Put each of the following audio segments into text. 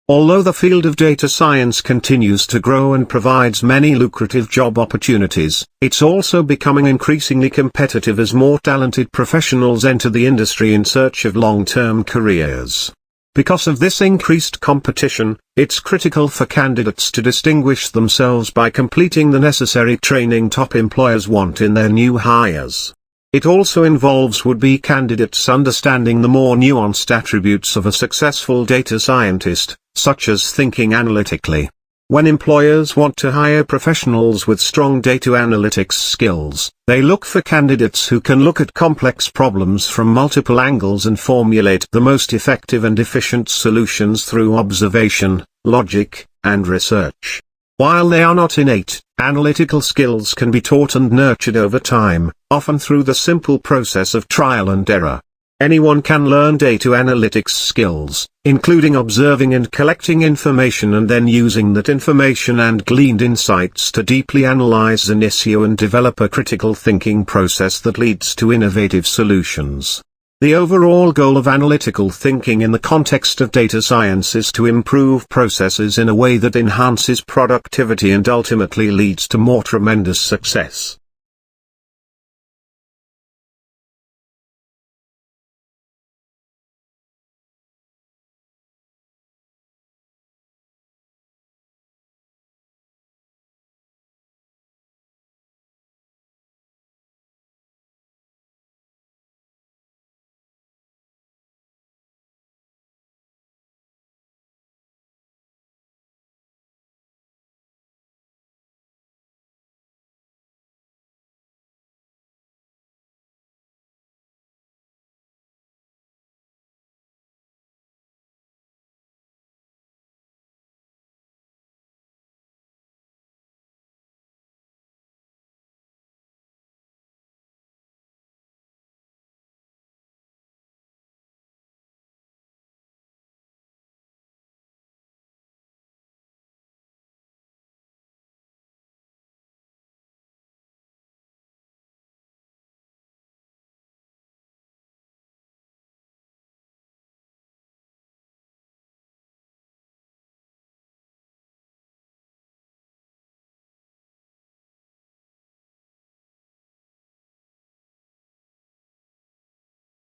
Although the field of data science continues to grow and provides many lucrative job opportunities, it's also becoming increasingly competitive as more talented professionals enter the industry in search of long-term careers. Because of this increased competition, it's critical for candidates to distinguish themselves by completing the necessary training top employers want in their new hires. It also involves would-be candidates understanding the more nuanced attributes of a successful data scientist, such as thinking analytically. When employers want to hire professionals with strong data analytics skills, they look for candidates who can look at complex problems from multiple angles and formulate the most effective and efficient solutions through observation, logic, and research. While they are not innate, analytical skills can be taught and nurtured over time, often through the simple process of trial and error. Anyone can learn data analytics skills, including observing and collecting information and then using that information and gleaned insights to deeply analyze an issue and develop a critical thinking process that leads to innovative solutions. The overall goal of analytical thinking in the context of data science is to improve processes in a way that enhances productivity and ultimately leads to more tremendous success.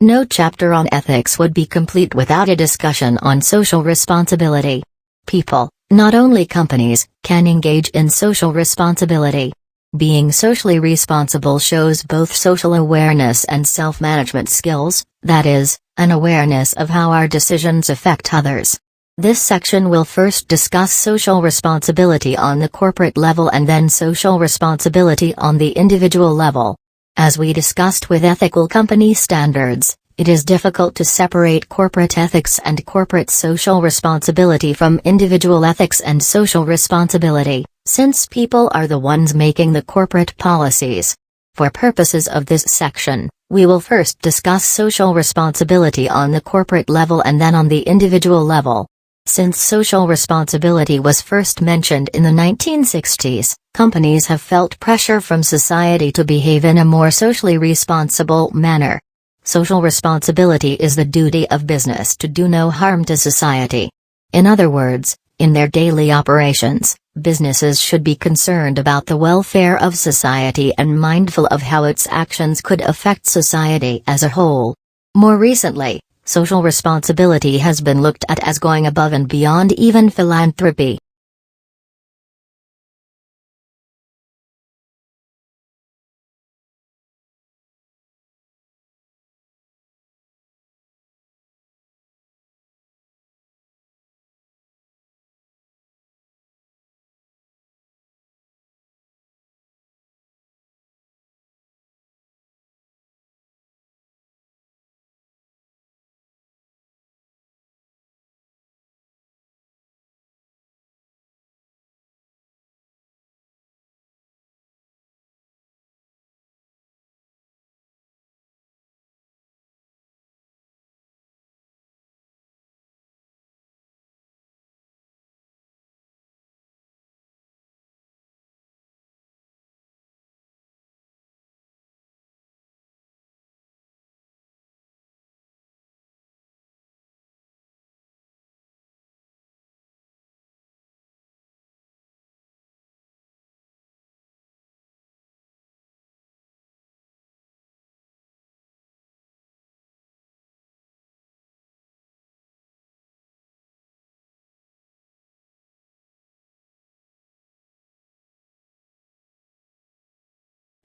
No chapter on ethics would be complete without a discussion on social responsibility. People, not only companies, can engage in social responsibility. Being socially responsible shows both social awareness and self-management skills, that is, an awareness of how our decisions affect others. This section will first discuss social responsibility on the corporate level and then social responsibility on the individual level. As we discussed with ethical company standards, it is difficult to separate corporate ethics and corporate social responsibility from individual ethics and social responsibility, since people are the ones making the corporate policies. For purposes of this section, we will first discuss social responsibility on the corporate level and then on the individual level. Since social responsibility was first mentioned in the 1960s, companies have felt pressure from society to behave in a more socially responsible manner. Social responsibility is the duty of business to do no harm to society. In other words, in their daily operations, businesses should be concerned about the welfare of society and mindful of how its actions could affect society as a whole. More recently, social responsibility has been looked at as going above and beyond even philanthropy.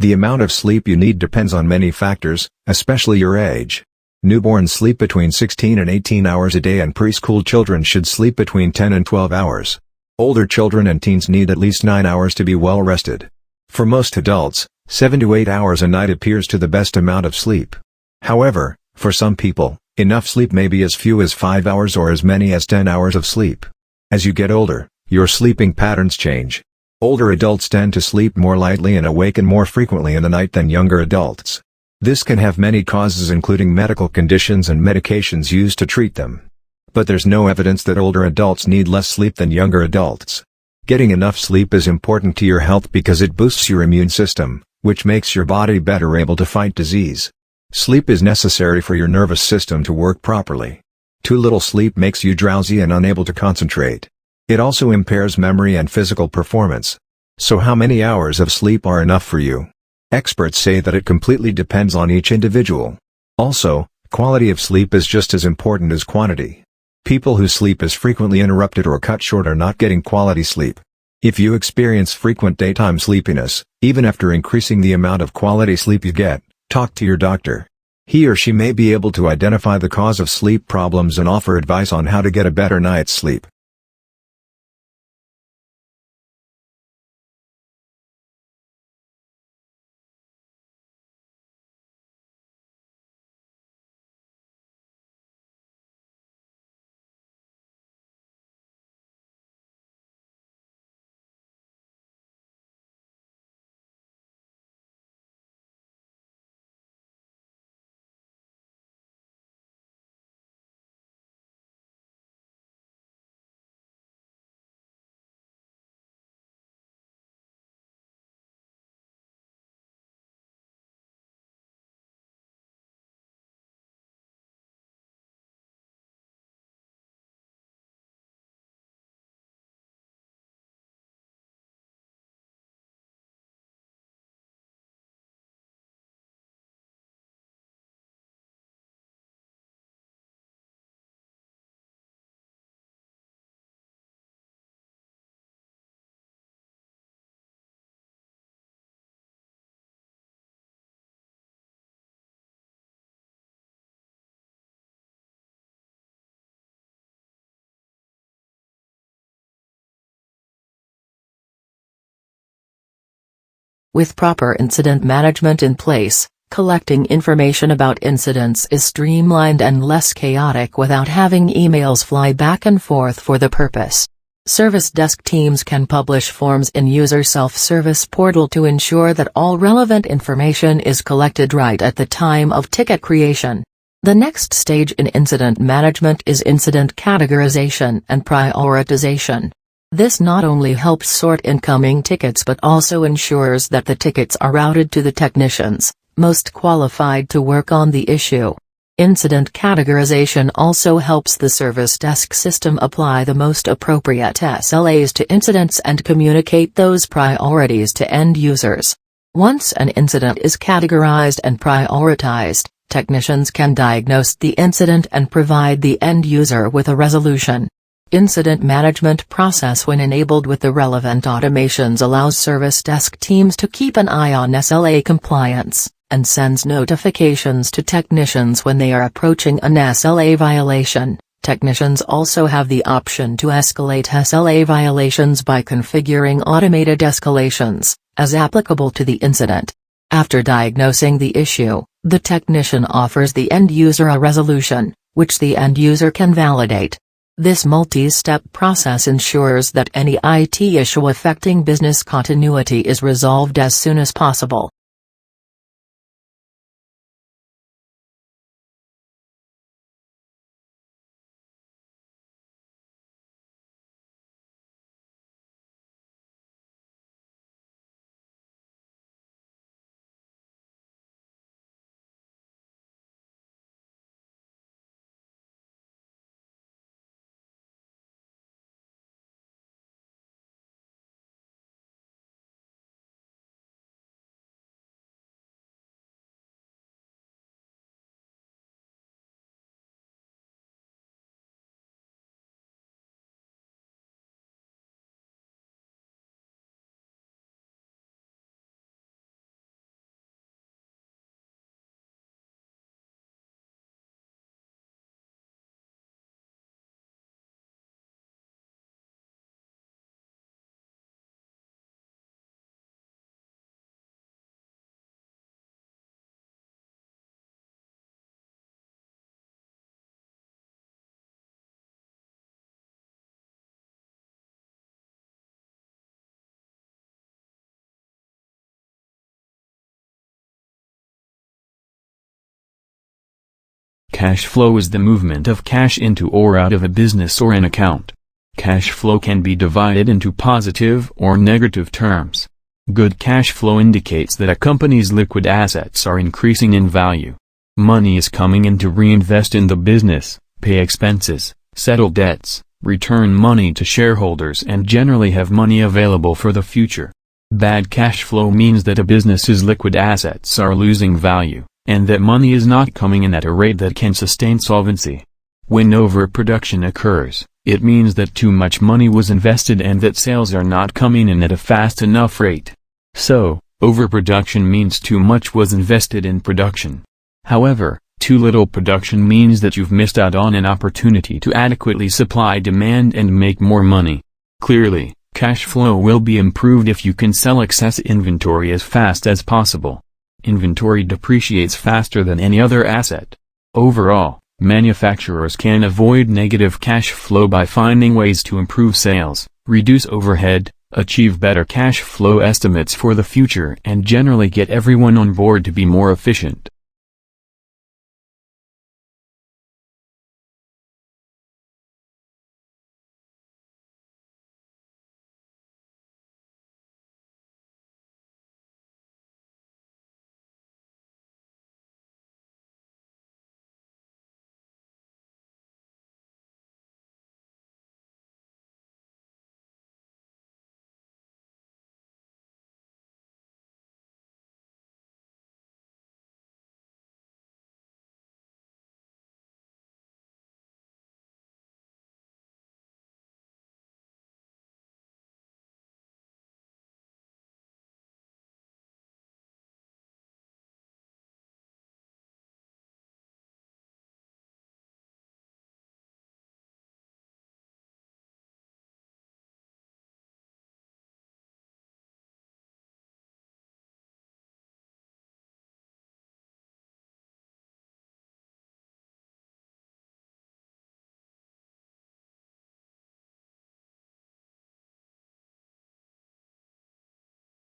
The amount of sleep you need depends on many factors, especially your age. Newborns sleep between 16 and 18 hours a day, and preschool children should sleep between 10 and 12 hours. Older children and teens need at least 9 hours to be well rested. For most adults, 7 to 8 hours a night appears to the best amount of sleep. However, for some people, enough sleep may be as few as 5 hours or as many as 10 hours of sleep. As you get older, your sleeping patterns change. Older adults tend to sleep more lightly and awaken more frequently in the night than younger adults. This can have many causes, including medical conditions and medications used to treat them. But there's no evidence that older adults need less sleep than younger adults. Getting enough sleep is important to your health because it boosts your immune system, which makes your body better able to fight disease. Sleep is necessary for your nervous system to work properly. Too little sleep makes you drowsy and unable to concentrate. It also impairs memory and physical performance. So how many hours of sleep are enough for you? Experts say that it completely depends on each individual. Also, quality of sleep is just as important as quantity. People whose sleep is frequently interrupted or cut short are not getting quality sleep. If you experience frequent daytime sleepiness, even after increasing the amount of quality sleep you get, talk to your doctor. He or she may be able to identify the cause of sleep problems and offer advice on how to get a better night's sleep. With proper incident management in place, collecting information about incidents is streamlined and less chaotic without having emails fly back and forth for the purpose. Service desk teams can publish forms in user self-service portal to ensure that all relevant information is collected right at the time of ticket creation. The next stage in incident management is incident categorization and prioritization. This not only helps sort incoming tickets but also ensures that the tickets are routed to the technicians most qualified to work on the issue. Incident categorization also helps the service desk system apply the most appropriate SLAs to incidents and communicate those priorities to end users. Once an incident is categorized and prioritized, technicians can diagnose the incident and provide the end user with a resolution. Incident management process, when enabled with the relevant automations, allows service desk teams to keep an eye on SLA compliance, and sends notifications to technicians when they are approaching an SLA violation. Technicians also have the option to escalate SLA violations by configuring automated escalations, as applicable to the incident. After diagnosing the issue, the technician offers the end user a resolution, which the end user can validate. This multi-step process ensures that any IT issue affecting business continuity is resolved as soon as possible. Cash flow is the movement of cash into or out of a business or an account. Cash flow can be divided into positive or negative terms. Good cash flow indicates that a company's liquid assets are increasing in value. Money is coming in to reinvest in the business, pay expenses, settle debts, return money to shareholders and generally have money available for the future. Bad cash flow means that a business's liquid assets are losing value, and that money is not coming in at a rate that can sustain solvency. When overproduction occurs, it means that too much money was invested and that sales are not coming in at a fast enough rate. So, overproduction means too much was invested in production. However, too little production means that you've missed out on an opportunity to adequately supply demand and make more money. Clearly, cash flow will be improved if you can sell excess inventory as fast as possible. Inventory depreciates faster than any other asset. Overall, manufacturers can avoid negative cash flow by finding ways to improve sales, reduce overhead, achieve better cash flow estimates for the future and generally get everyone on board to be more efficient.